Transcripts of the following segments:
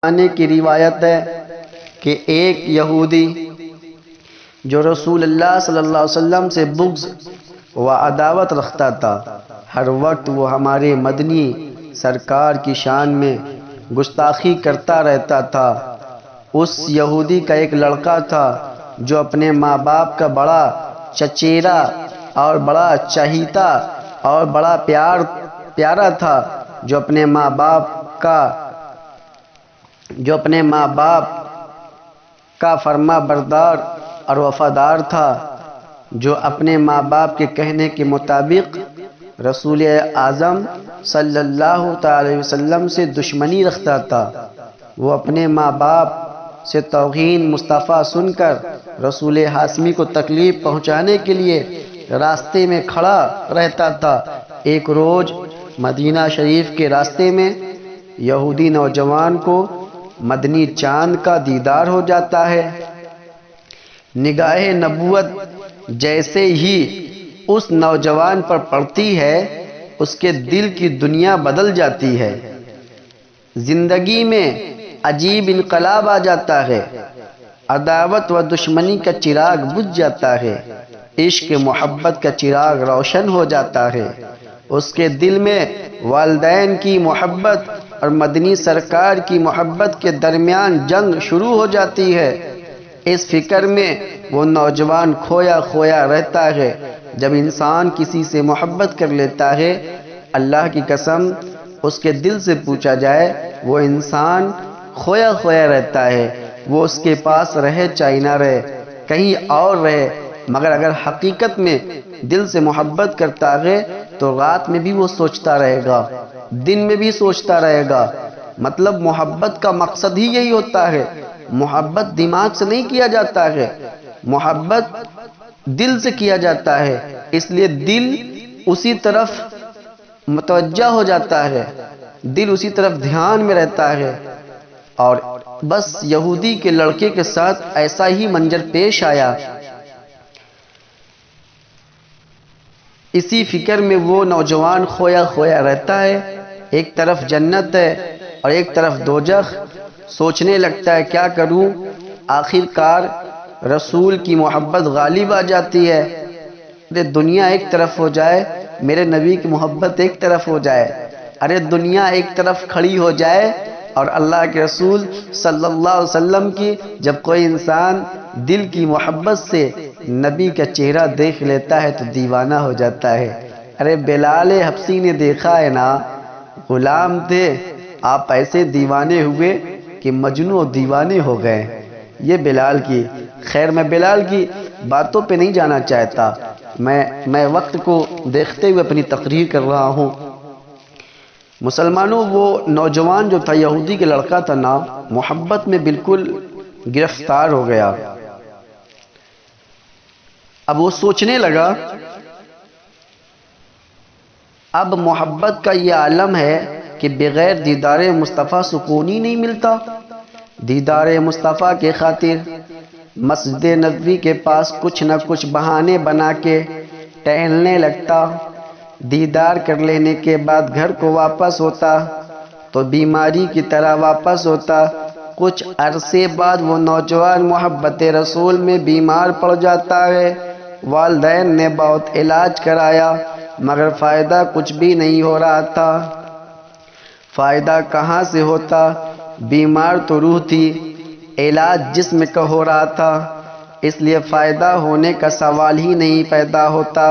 آنے کی روایت ہے کہ ایک یہودی جو رسول اللہ صلی اللہ علیہ وسلم سے بغض و عداوت رکھتا تھا، ہر وقت وہ ہمارے مدنی سرکار کی شان میں گستاخی کرتا رہتا تھا۔ اس یہودی کا ایک لڑکا تھا جو اپنے ماں باپ کا بڑا چچیرا اور بڑا چہیتا اور بڑا پیارا تھا، جو اپنے ماں باپ کا فرما بردار اور وفادار تھا، جو اپنے ماں باپ کے کہنے کے مطابق رسول اعظم صلی اللہ علیہ وسلم سے دشمنی رکھتا تھا۔ وہ اپنے ماں باپ سے توہین مصطفیٰ سن کر رسول ہاشمی کو تکلیف پہنچانے کے لیے راستے میں کھڑا رہتا تھا۔ ایک روز مدینہ شریف کے راستے میں یہودی نوجوان کو مدنی چاند کا دیدار ہو جاتا ہے۔ نگاہ نبوت جیسے ہی اس نوجوان پر پڑتی ہے، اس کے دل کی دنیا بدل جاتی ہے، زندگی میں عجیب انقلاب آ جاتا ہے، عداوت و دشمنی کا چراغ بجھ جاتا ہے، عشق محبت کا چراغ روشن ہو جاتا ہے۔ اس کے دل میں والدین کی محبت اور مدنی سرکار کی محبت کے درمیان جنگ شروع ہو جاتی ہے۔ اس فکر میں وہ نوجوان کھویا رہتا ہے۔ جب انسان کسی سے محبت کر لیتا ہے، اللہ کی قسم اس کے دل سے پوچھا جائے، وہ انسان کھویا رہتا ہے۔ وہ اس کے پاس رہے چاہے نہ رہے، کہیں اور رہے، مگر اگر حقیقت میں دل سے محبت کرتا ہے تو رات میں بھی وہ سوچتا رہے گا، دن میں بھی سوچتا رہے گا۔ مطلب محبت کا مقصد ہی یہی ہوتا ہے۔ محبت دماغ سے نہیں کیا جاتا ہے، محبت دل سے کیا جاتا ہے، اس لیے دل اسی طرف متوجہ ہو جاتا ہے، دل اسی طرف دھیان میں رہتا ہے۔ اور بس یہودی کے لڑکے کے ساتھ ایسا ہی منظر پیش آیا۔ اسی فکر میں وہ نوجوان کھویا رہتا ہے۔ ایک طرف جنت ہے اور ایک طرف دوزخ۔ سوچنے لگتا ہے کیا کروں؟ آخر کار رسول کی محبت غالب آ جاتی ہے۔ ارے دنیا ایک طرف ہو جائے، میرے نبی کی محبت ایک طرف ہو جائے، ارے دنیا ایک طرف کھڑی ہو جائے اور اللہ کے رسول صلی اللہ علیہ وسلم کی جب کوئی انسان دل کی محبت سے نبی کا چہرہ دیکھ لیتا ہے تو دیوانہ ہو جاتا ہے۔ ارے بلال حبشی نے دیکھا ہے نا، غلام تھے، آپ ایسے دیوانے ہوئے کہ مجنون دیوانے ہو گئے۔ یہ بلال کی خیر، میں بلال کی باتوں پہ نہیں جانا چاہتا، میں وقت کو دیکھتے ہوئے اپنی تقریر کر رہا ہوں۔ مسلمانوں، وہ نوجوان جو تھا، یہودی کے لڑکا تھا نا، محبت میں بالکل گرفتار ہو گیا۔ اب وہ سوچنے لگا، اب محبت کا یہ عالم ہے کہ بغیر دیدار مصطفیٰ سکون ہی نہیں ملتا۔ دیدار مصطفیٰ کے خاطر مسجد نبوی کے پاس کچھ نہ کچھ بہانے بنا کے ٹہلنے لگتا۔ دیدار کر لینے کے بعد گھر کو واپس ہوتا تو بیماری کی طرح واپس ہوتا۔ کچھ عرصے بعد وہ نوجوان محبت رسول میں بیمار پڑ جاتا ہے۔ والدین نے بہت علاج کرایا مگر فائدہ کچھ بھی نہیں ہو رہا تھا۔ فائدہ کہاں سے ہوتا؟ بیمار تو روح تھی، علاج جسم کا ہو رہا تھا، اس لیے فائدہ ہونے کا سوال ہی نہیں پیدا ہوتا۔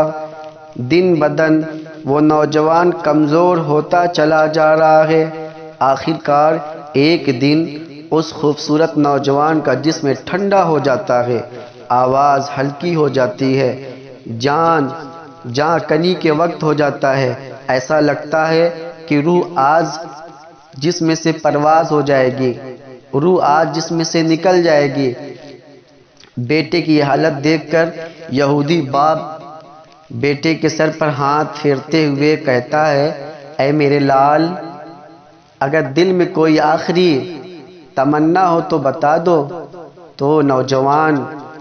دن بدن وہ نوجوان کمزور ہوتا چلا جا رہا ہے۔ آخر کار ایک دن اس خوبصورت نوجوان کا جسم ٹھنڈا ہو جاتا ہے، آواز ہلکی ہو جاتی ہے، جان کنی کے وقت ہو جاتا ہے۔ ایسا لگتا ہے کہ روح آج جسم سے پرواز ہو جائے گی، روح آج جسم سے نکل جائے گی۔ بیٹے کی حالت دیکھ کر یہودی باپ بیٹے کے سر پر ہاتھ پھیرتے ہوئے کہتا ہے، اے میرے لال، اگر دل میں کوئی آخری تمنا ہو تو بتا دو۔ تو نوجوان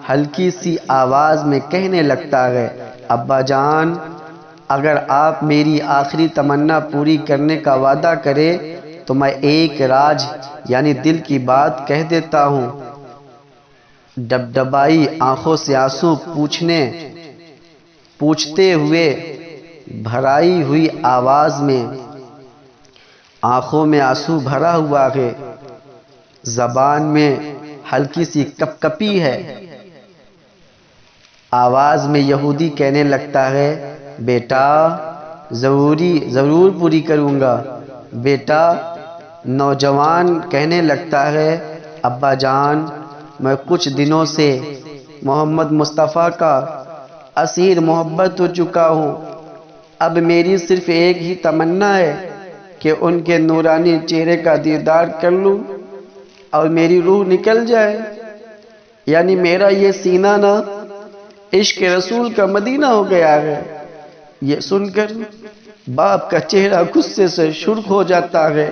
ہلکی سی آواز میں کہنے لگتا ہے، ابا جان، اگر آپ میری آخری تمنا پوری کرنے کا وعدہ کرے تو میں ایک راج یعنی دل کی بات کہہ دیتا ہوں۔ ڈبڈبائی آنکھوں سے آنسو پوچھتے ہوئے بھرائی ہوئی آواز میں، آنکھوں میں آنسو بھرا ہوا ہے، زبان میں ہلکی سی کپ کپی ہے۔ آواز میں یہودی کہنے لگتا ہے، بیٹا ضرور پوری کروں گا بیٹا۔ نوجوان کہنے لگتا ہے، ابا جان میں کچھ دنوں سے محمد مصطفیٰ کا اسیر محبت ہو چکا ہوں، اب میری صرف ایک ہی تمنا ہے کہ ان کے نورانی چہرے کا دیدار کر لوں اور میری روح نکل جائے، یعنی میرا یہ سینہ نا عشق رسول کا مدینہ ہو گیا ہے۔ یہ سن کر باپ کا چہرہ غصے سے سرخ ہو جاتا ہے،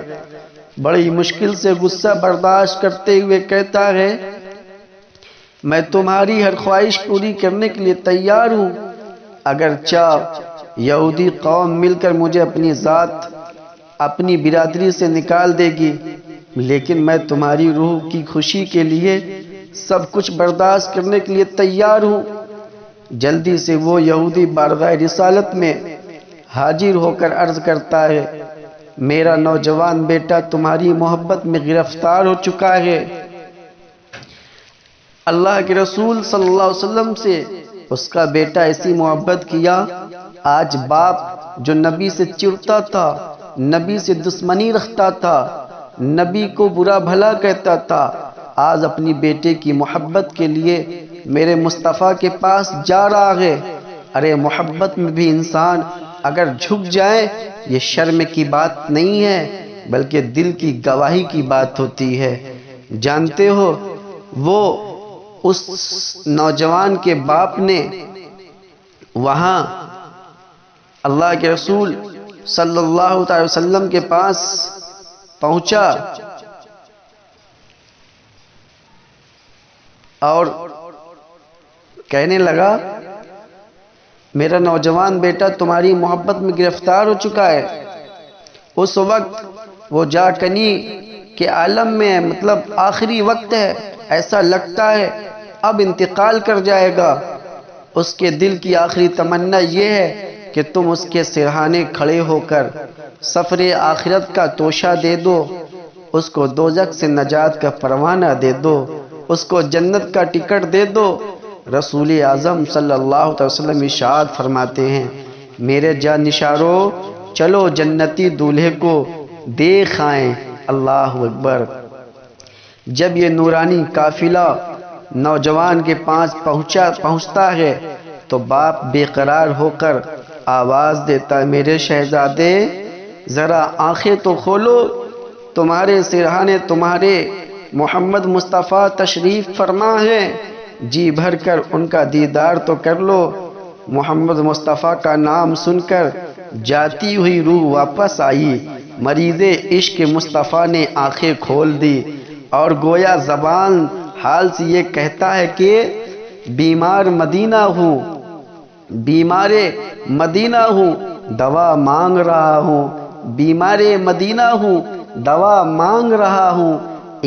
بڑی مشکل سے غصہ برداشت کرتے ہوئے کہتا ہے، میں تمہاری ہر خواہش پوری کرنے کے لیے تیار ہوں، اگرچہ یہودی قوم مل کر مجھے اپنی ذات اپنی برادری سے نکال دے گی، لیکن میں تمہاری روح کی خوشی کے لیے سب کچھ برداشت کرنے کے لیے تیار ہوں۔ جلدی سے وہ یہودی بارگاہ رسالت میں حاضر ہو کر عرض کرتا ہے، میرا نوجوان بیٹا تمہاری محبت میں گرفتار ہو چکا ہے۔ اللہ کے رسول صلی اللہ علیہ وسلم سے اس کا بیٹا ایسی محبت کیا، آج باپ جو نبی سے چڑھتا تھا، نبی سے دشمنی رکھتا تھا، نبی کو برا بھلا کہتا تھا، آج اپنی بیٹے کی محبت کے لیے میرے مصطفیٰ کے پاس جا رہا ہے۔ ارے محبت میں بھی انسان اگر جھک جائے یہ شرم کی بات نہیں ہے، بلکہ دل کی گواہی کی بات ہوتی ہے۔ جانتے ہو وہ اس نوجوان کے باپ نے وہاں اللہ کے رسول صلی اللہ علیہ وسلم کے پاس پہنچا اور کہنے لگا، میرا نوجوان بیٹا تمہاری محبت میں گرفتار ہو چکا ہے۔ اس وقت وہ جاکنی کے عالم میں ہے، مطلب آخری وقت ہے، ایسا لگتا ہے اب انتقال کر جائے گا۔ اس کے دل کی آخری تمنا یہ ہے کہ تم اس کے سرہانے کھڑے ہو کر سفر آخرت کا توشہ دے دو، اس کو دوزخ سے نجات کا پروانہ دے دو، اس کو جنت کا ٹکٹ دے دو۔ رسول اعظم صلی اللہ علیہ وسلم ارشاد فرماتے ہیں، میرے جانشارو چلو جنتی دولہے کو دیکھ آئیں۔ اللہ اکبر۔ جب یہ نورانی قافلہ نوجوان کے پاس پہنچتا ہے تو باپ بے قرار ہو کر آواز دیتا ہے، میرے شہزادے ذرا آنکھیں تو کھولو، تمہارے سرہانے تمہارے محمد مصطفیٰ تشریف فرما ہے، جی بھر کر ان کا دیدار تو کر لو۔ محمد مصطفیٰ کا نام سن کر جاتی ہوئی روح واپس آئی، مریض عشق مصطفیٰ نے آنکھیں کھول دی اور گویا زبان حال سے یہ کہتا ہے کہ بیمار مدینہ ہوں، بیمار مدینہ ہوں، دوا مانگ رہا ہوں، بیمار مدینہ ہوں، دوا مانگ رہا ہوں،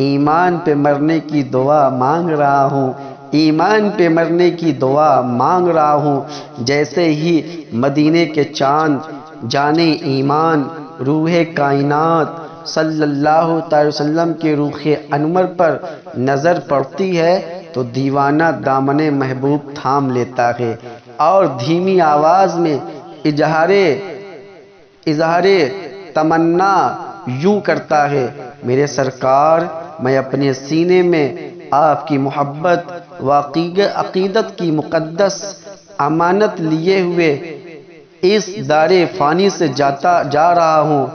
ایمان پہ مرنے کی دعا مانگ رہا ہوں، ایمان پہ مرنے کی دعا مانگ رہا ہوں۔ جیسے ہی مدینے کے چاند جانے ایمان روح کائنات صلی اللہ علیہ وسلم کے روح انور پر نظر پڑتی ہے تو دیوانہ دامن محبوب تھام لیتا ہے اور دھیمی آواز میں اظہار تمنا یوں کرتا ہے، میرے سرکار میں اپنے سینے میں آپ کی محبت و عقیدت کی مقدس امانت لیے ہوئے اس دار فانی سے جا رہا ہوں،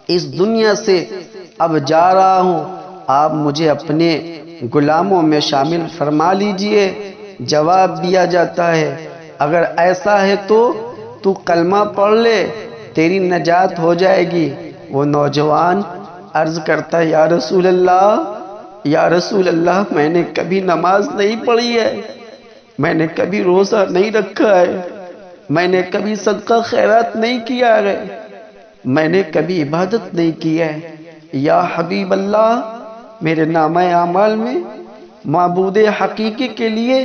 اس دنیا سے اب جا رہا ہوں، آپ مجھے اپنے غلاموں میں شامل فرما لیجئے۔ جواب دیا جاتا ہے، اگر ایسا ہے تو کلمہ پڑھ لے، تیری نجات ہو جائے گی۔ وہ نوجوان عرض کرتا ہے، یا رسول اللہ میں نے کبھی نماز نہیں پڑھی ہے، میں نے کبھی روزہ نہیں رکھا ہے، میں نے کبھی صدقہ خیرات نہیں کیا ہے، میں نے کبھی عبادت نہیں کی ہے، یا حبیب اللہ، میرے نامہ اعمال میں معبود حقیقی کے لیے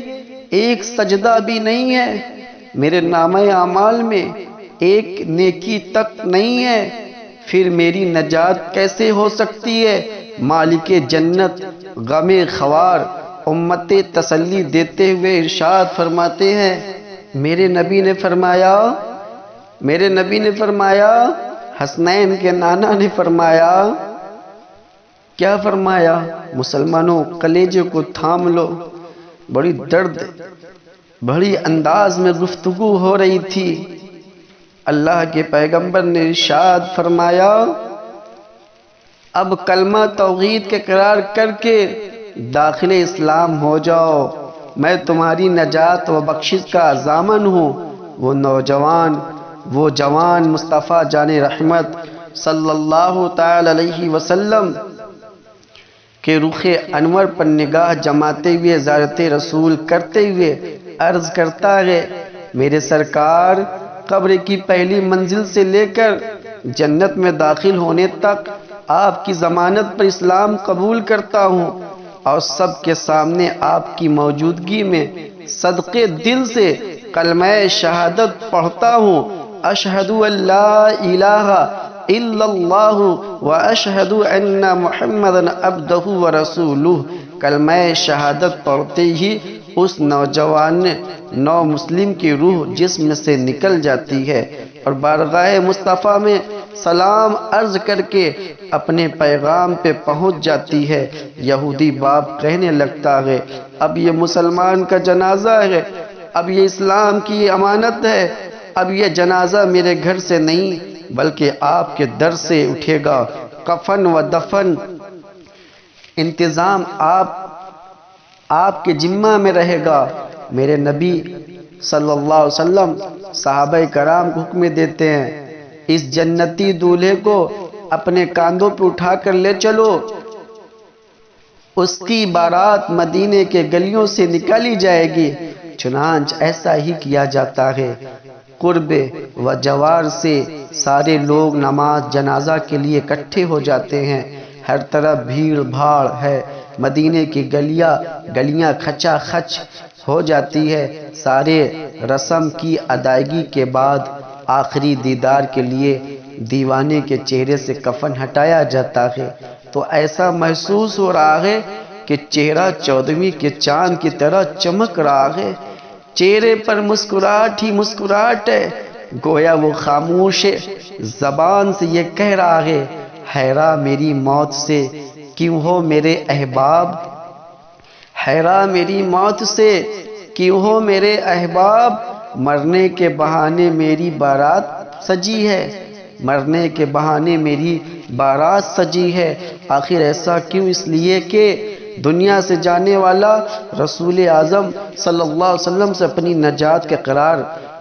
ایک سجدہ بھی نہیں ہے، میرے نامہ اعمال میں ایک نیکی تک نہیں ہے، پھر میری نجات کیسے ہو سکتی ہے؟ مالک جنت غم خوار امت تسلی دیتے ہوئے ارشاد فرماتے ہیں، میرے نبی نے فرمایا، حسنین کے نانا نے فرمایا، کیا فرمایا؟ مسلمانوں کلیجے کو تھام لو، بڑی درد بڑی انداز میں گفتگو ہو رہی تھی۔ اللہ کے پیغمبر نے ارشاد فرمایا، اب کلمہ توحید کے اقرار کر کے داخل اسلام ہو جاؤ، میں تمہاری نجات و بخشش کا ضامن ہوں۔ وہ جوان مصطفیٰ جان رحمت صلی اللہ تعالی علیہ وسلم کے رخ انور پر نگاہ جماتے ہوئے زیارت رسول کرتے ہوئے عرض کرتا ہے، میرے سرکار، قبر کی پہلی منزل سے لے کر جنت میں داخل ہونے تک آپ کی ضمانت پر اسلام قبول کرتا ہوں، اور سب کے سامنے آپ کی موجودگی میں صدقے دل سے کلمہ شہادت پڑھتا ہوں، اشہد ان لا الہ الا اللہ و اشہد ان محمد عبدہ و رسولہ۔ کلمہ شہادت پڑھتے ہی اس نو مسلم کی روح جسم سے نکل جاتی ہے اور بارگاہ مصطفیٰ میں سلام عرض کر کے اپنے پیغام پہ پہنچ جاتی ہے۔ یہودی باپ کہنے لگتا ہے، اب یہ مسلمان کا جنازہ ہے، اب یہ اسلام کی امانت ہے، اب یہ جنازہ میرے گھر سے نہیں بلکہ آپ کے در سے اٹھے گا، کفن و دفن انتظام آپ کے ذمہ میں رہے گا۔ میرے نبی صلی اللہ علیہ وسلم صحابہ کرام کو حکم دیتے ہیں، اس جنتی دولہے کو اپنے کاندھوں پہ اٹھا کر لے چلو، اس کی بارات مدینے کے گلیوں سے نکالی جائے گی۔ چنانچہ ایسا ہی کیا جاتا ہے۔ قرب و جوار سے سارے لوگ نماز جنازہ کے لیے اکٹھے ہو جاتے ہیں، ہر طرف بھیڑ بھاڑ ہے، مدینے کی گلیاں کھچا کھچ ہو جاتی ہے۔ سارے رسم کی ادائیگی کے بعد آخری دیدار کے لیے دیوانے کے چہرے سے کفن ہٹایا جاتا ہے، تو ایسا محسوس ہو رہا ہے کہ چہرہ 14ویں کے چاند کی طرح چمک رہا ہے، چہرے پر مسکراہٹ ہی مسکراہٹ ہے، گویا وہ خاموش زبان سے یہ کہہ رہا ہے، حیران میری موت سے کیوں ہو میرے احباب، حیران میری موت سے کیوں ہو میرے احباب، مرنے کے بہانے میری بارات سجی ہے، مرنے کے بہانے میری بارات سجی ہے، آخر ایسا کیوں؟ اس لیے کہ دنیا سے جانے والا رسول اعظم صلی اللہ علیہ وسلم سے اپنی نجات کے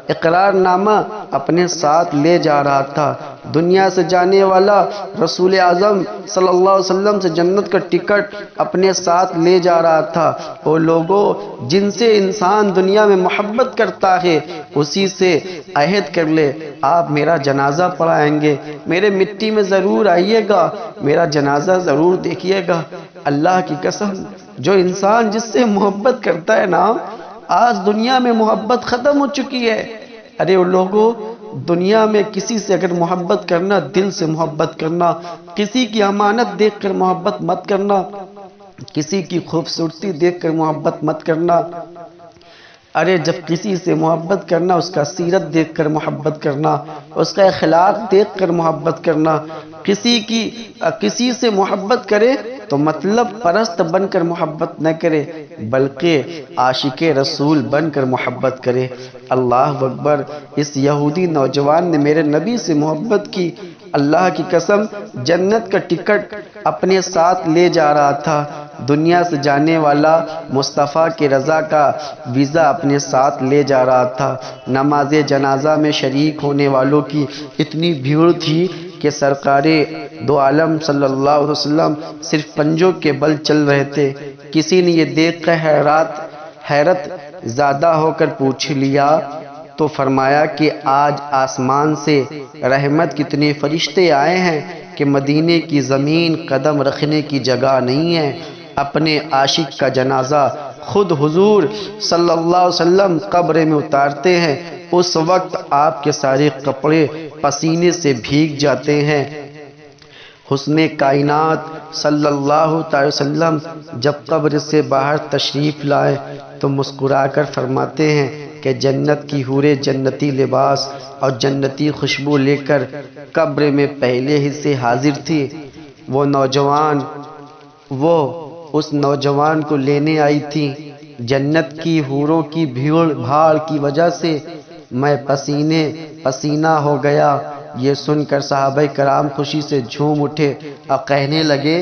اقرار نامہ اپنے ساتھ لے جا رہا تھا، دنیا سے جانے والا رسول اعظم صلی اللہ علیہ وسلم سے جنت کا ٹکٹ اپنے ساتھ لے جا رہا تھا۔ وہ لوگوں جن سے انسان دنیا میں محبت کرتا ہے اسی سے عہد کر لے، آپ میرا جنازہ پڑھائیں گے، میرے مٹی میں ضرور آئیے گا، میرا جنازہ ضرور دیکھیے گا۔ اللہ کی قسم، جو انسان جس سے محبت کرتا ہے نا، آج دنیا میں محبت ختم ہو چکی ہے۔ ارے وہ لوگوں، دنیا میں کسی سے اگر محبت کرنا، دل سے محبت کرنا، کسی کی امانت دیکھ کر محبت مت کرنا، کسی کی خوبصورتی دیکھ کر محبت مت کرنا۔ ارے جب کسی سے محبت کرنا، اس کا سیرت دیکھ کر محبت کرنا، اس کا اخلاق دیکھ کر محبت کرنا۔ کسی سے محبت کرے تو مطلب پرست بن کر محبت نہ کرے بلکہ عاشق رسول بن کر محبت کرے۔ اللہ اکبر! اس یہودی نوجوان نے میرے نبی سے محبت کی، اللہ کی قسم جنت کا ٹکٹ اپنے ساتھ لے جا رہا تھا، دنیا سے جانے والا مصطفیٰ کے رضا کا ویزا اپنے ساتھ لے جا رہا تھا۔ نماز جنازہ میں شریک ہونے والوں کی اتنی بھیڑ تھی کہ سرکار دو عالم صلی اللہ علیہ وسلم صرف پنجوں کے بل چل رہے تھے۔ کسی نے یہ دیکھ کر حیرت زدہ ہو کر پوچھ لیا تو فرمایا کہ آج آسمان سے رحمت کتنے فرشتے آئے ہیں کہ کہ مدینے کی زمین قدم رکھنے کی جگہ نہیں ہے۔ اپنے عاشق کا جنازہ خود حضور صلی اللہ علیہ وسلم قبر میں اتارتے ہیں، اس وقت آپ کے سارے کپڑے پسینے سے بھیگ جاتے ہیں۔ حسن کائنات صلی اللہ علیہ وسلم جب قبر سے باہر تشریف لائے تو مسکرا کر فرماتے ہیں کہ جنت کی حوریں جنتی لباس اور جنتی خوشبو لے کر قبر میں پہلے ہی سے حاضر تھی۔ وہ اس نوجوان کو لینے آئی تھی۔ جنت کی حوروں کی بھیڑ بھاڑ کی وجہ سے میں پسینے پسینہ ہو گیا۔ یہ سن کر صحابہ کرام خوشی سے جھوم اٹھے اور کہنے لگے،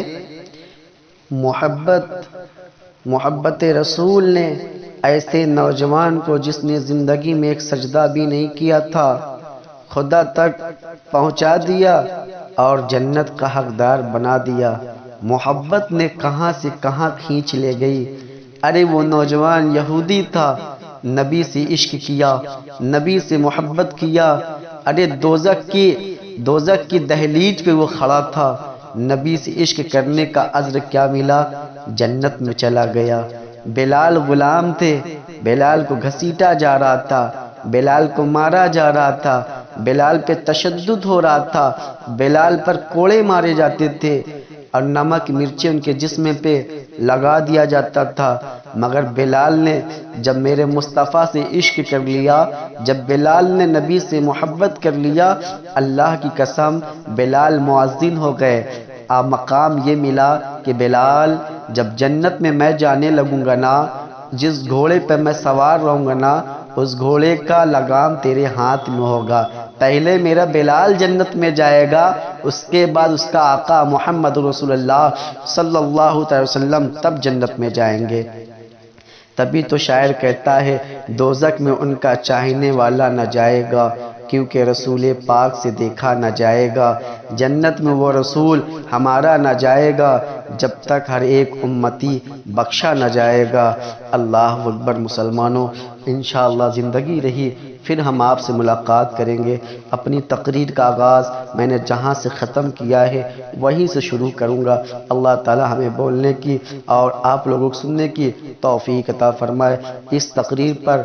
محبت رسول نے ایسے نوجوان کو جس نے زندگی میں ایک سجدہ بھی نہیں کیا تھا خدا تک پہنچا دیا اور جنت کا حقدار بنا دیا۔ محبت نے کہاں سے کہاں کھینچ لے گئی۔ ارے وہ نوجوان یہودی تھا، نبی سے عشق کیا، نبی سے محبت کیا۔ ارے دوزخ کی دہلیز پہ وہ کھڑا تھا، نبی سے عشق کرنے کا اجر کیا ملا؟ جنت میں چلا گیا۔ بلال غلام تھے، بلال کو گھسیٹا جا رہا تھا، بلال کو مارا جا رہا تھا، بلال پہ تشدد ہو رہا تھا، بلال پر کوڑے مارے جاتے تھے اور نمک مرچیں ان کے جسم پہ لگا دیا جاتا تھا، مگر بلال نے جب میرے مصطفیٰ سے عشق کر لیا، جب بلال نے نبی سے محبت کر لیا، اللہ کی قسم بلال مؤذن ہو گئے۔ مقام یہ ملا کہ بلال جب جنت میں میں جانے لگوں گا نا، جس گھوڑے پہ میں سوار رہوں گا نا، اس گھوڑے کا لگام تیرے ہاتھ میں ہوگا۔ پہلے میرا بلال جنت میں جائے گا، اس کے بعد اس کا آقا محمد رسول اللہ صلی اللہ علیہ وسلم تب جنت میں جائیں گے۔ تبھی تو شاعر کہتا ہے، دوزخ میں ان کا چاہنے والا نہ جائے گا کیونکہ رسول پاک سے دیکھا نہ جائے گا۔ جنت میں وہ رسول ہمارا نہ جائے گا جب تک ہر ایک امتی بخشا نہ جائے گا۔ اللہ اکبر مسلمانوں، انشاءاللہ زندگی رہی پھر ہم آپ سے ملاقات کریں گے۔ اپنی تقریر کا آغاز میں نے جہاں سے ختم کیا ہے وہیں سے شروع کروں گا۔ اللہ تعالی ہمیں بولنے کی اور آپ لوگوں کو سننے کی توفیق عطا فرمائے، اس تقریر پر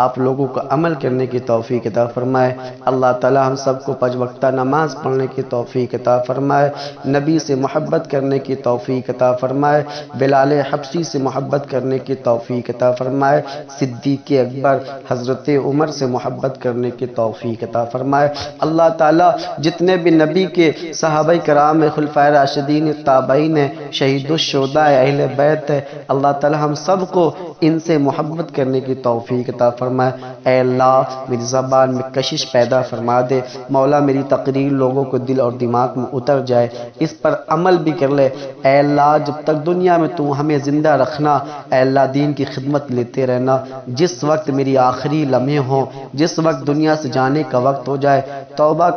آپ لوگوں کو عمل کرنے کی توفیق عطا فرمائے۔ اللہ تعالی ہم سب کو 5 وقتہ نماز پڑھنے کی توفیق عطا فرمائے، نبی سے محبت کرنے کی توفیق عطا فرمائے، بلال حبشی سے محبت کرنے کی توفیق عطا فرمائے، صدیق اکبر حضرت عمر سے محبت کرنے کی توفیق عطا فرمائے۔ اللہ تعالی جتنے بھی نبی کے صحابہ کرام خلفائے راشدین تابعین شہید الشہداء اہل بیت ہے، اللہ تعالی ہم سب کو ان سے محبت کرنے کی توفیق عطا فرمائے۔ اے اللہ میری زبان میں کشش پیدا فرما دے، مولا میری تقریر لوگوں کو دل اور دماغ میں اتر جائے، اس پر عمل بھی کر لے۔ اے اللہ جب تک دنیا میں تو ہمیں زندہ رکھنا، اے اللہ دین کی خدمت لیتے رہنا، جس وقت میری آخری لمحے ہوں، جس وقت دنیا سے جانے کا وقت ہو جائے، توبہ